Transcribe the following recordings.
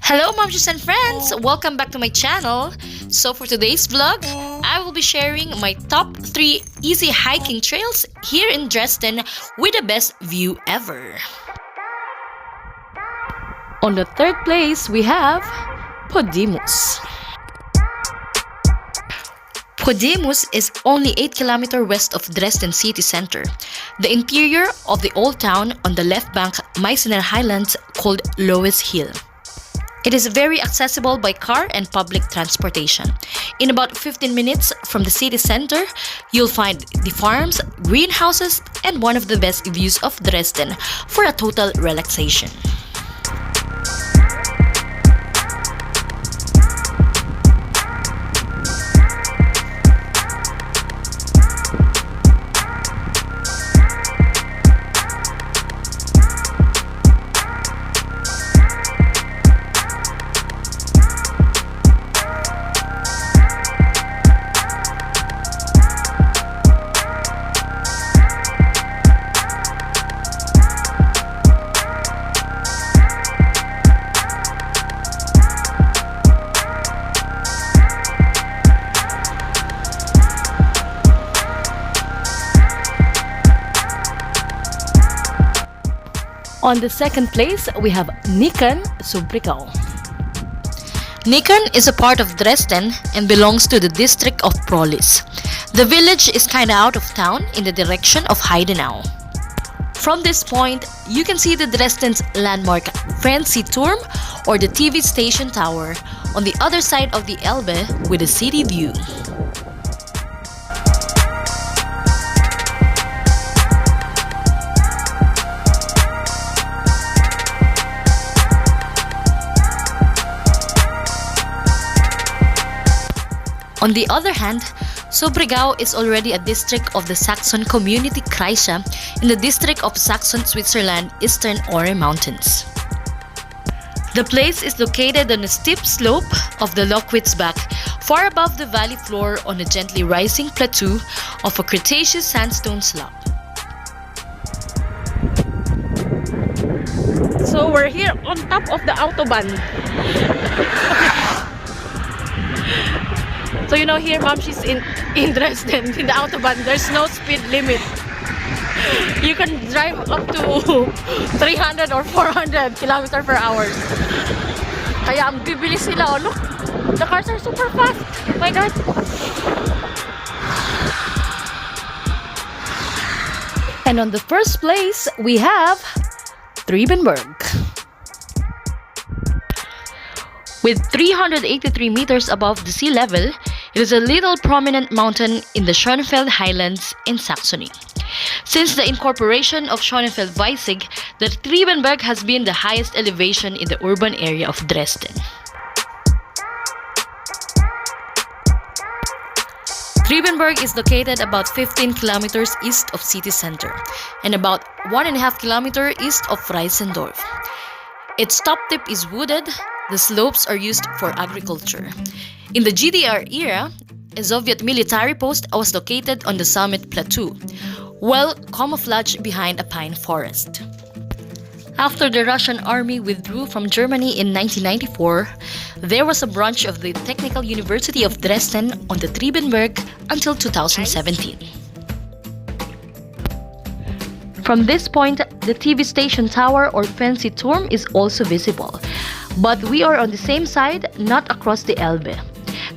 Hello momshes and friends! Welcome back to my channel. So for today's vlog, I will be sharing my top 3 easy hiking trails here in Dresden with the best view ever. On the third place, we have Podemus. Podemus is only 8 km west of Dresden city center, the interior of the old town on the left bank Meißner Highlands called Loess Hill. It is very accessible by car and public transportation. In about 15 minutes from the city center, you'll find the farms, greenhouses, and one of the best views of Dresden for a total relaxation. On the second place, we have Nickern, Sobrigau. Nickern is a part of Dresden and belongs to the district of Prolis. The village is kinda out of town in the direction of Heidenau. From this point, you can see the Dresden's landmark Fernsehturm or the TV station tower on the other side of the Elbe with a city view. On the other hand, Sobrigau is already a district of the Saxon community Kreis in the district of Saxon, Switzerland, Eastern Ore Mountains. The place is located on a steep slope of the Lockwitzbach, far above the valley floor on a gently rising plateau of a Cretaceous sandstone slab. So we're here on top of the Autobahn. So you know here, Mom, she's in Dresden, in the Autobahn, there's no speed limit. You can drive up to 300 or 400 kilometers per hour. Kaya ang bibilis sila, oh look, the cars are super fast. Oh my God. And on the first place, we have Kriebenberg. With 383 meters above the sea level, it is a little prominent mountain in the Schönefeld Highlands in Saxony. Since the incorporation of Schönefeld-Weissig, the Kriebenberg has been the highest elevation in the urban area of Dresden. Kriebenberg is located about 15 kilometers east of city center and about 1.5 kilometers east of Freisendorf. Its top tip is wooded. The slopes are used for agriculture. In the GDR era, a Soviet military post was located on the summit plateau, well camouflaged behind a pine forest. After the Russian army withdrew from Germany in 1994, there was a branch of the Technical University of Dresden on the Kriebenberg until 2017. From this point, the TV station tower or Fernsehturm is also visible. But we are on the same side, not across the Elbe.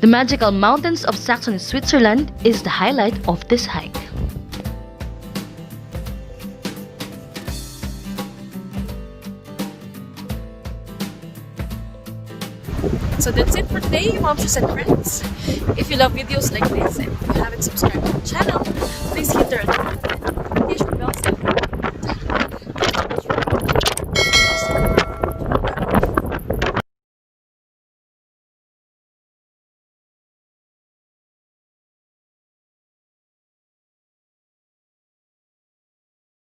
The magical mountains of Saxony, Switzerland is the highlight of this hike. So that's it for today, momshes and friends. If you love videos like this and if you haven't subscribed to the channel, please hit the red button.